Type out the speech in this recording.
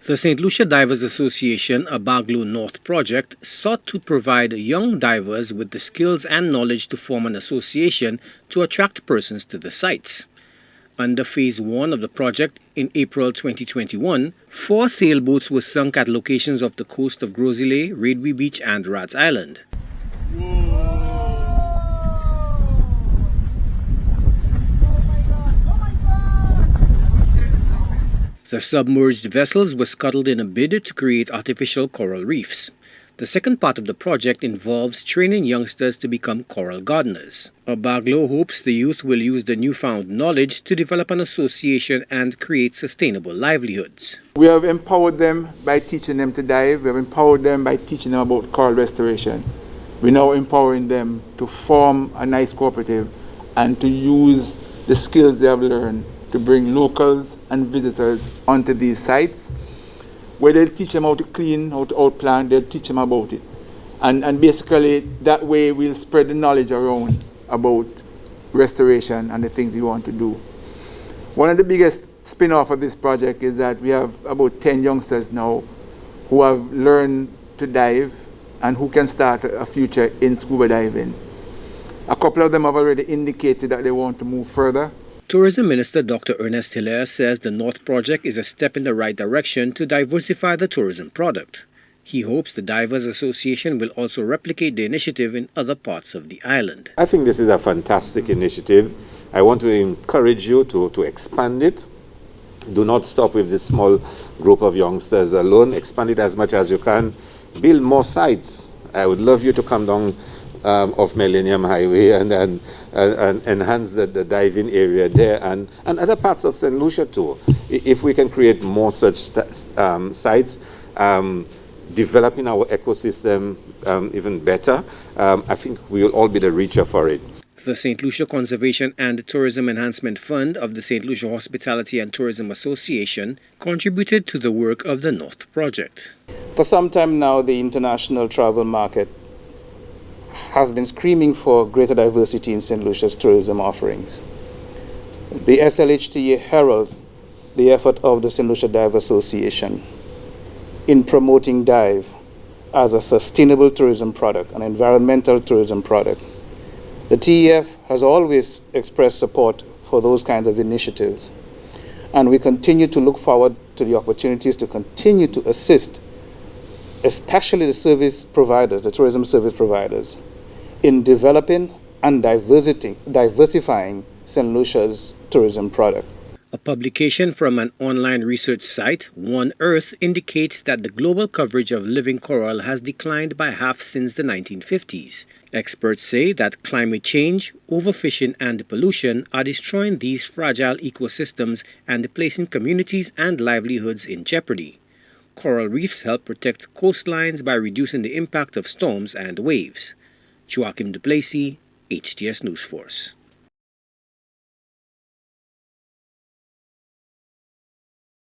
The St. Lucia Divers Association, a Baglo North project, sought to provide young divers with the skills and knowledge to form an association to attract persons to the sites. Under Phase 1 of the project in April 2021, 4 sailboats were sunk at locations off the coast of Grosile, Radby Beach and Rats Island. The submerged vessels were scuttled in a bid to create artificial coral reefs. The second part of the project involves training youngsters to become coral gardeners. Baglo hopes the youth will use the newfound knowledge to develop an association and create sustainable livelihoods. We have empowered them by teaching them to dive. We have empowered them by teaching them about coral restoration. We're now empowering them to form a nice cooperative and to use the skills they have learned to bring locals and visitors onto these sites, where they'll teach them how to clean, how to outplant, they'll teach them about it. And basically, that way we'll spread the knowledge around about restoration and the things we want to do. One of the biggest spin-off of this project is that we have about 10 youngsters now who have learned to dive and who can start a future in scuba diving. A couple of them have already indicated that they want to move further. Tourism Minister Dr. Ernest Hilaire says the North Project is a step in the right direction to diversify the tourism product. He hopes the Divers Association will also replicate the initiative in other parts of the island. I think this is a fantastic initiative. I want to encourage you to expand it. Do not stop with this small group of youngsters alone. Expand it as much as you can. Build more sites. I would love you to come down of Millennium Highway and enhance the diving area there and other parts of St. Lucia too. If we can create more such sites, developing our ecosystem even better, I think we will all be the richer for it. The St. Lucia Conservation and Tourism Enhancement Fund of the St. Lucia Hospitality and Tourism Association contributed to the work of the North Project. For some time now, the international travel market has been screaming for greater diversity in St. Lucia's tourism offerings. The SLHTA heralds the effort of the St. Lucia Dive Association in promoting dive as a sustainable tourism product, an environmental tourism product. The TEF has always expressed support for those kinds of initiatives, and we continue to look forward to the opportunities to continue to assist, especially the service providers, the tourism service providers, in developing and diversifying St. Lucia's tourism product. A publication from an online research site, One Earth, indicates that the global coverage of living coral has declined by half since the 1950s. Experts say that climate change, overfishing and pollution are destroying these fragile ecosystems and placing communities and livelihoods in jeopardy. Coral reefs help protect coastlines by reducing the impact of storms and waves. Joachim Duplessis, HTS News Force.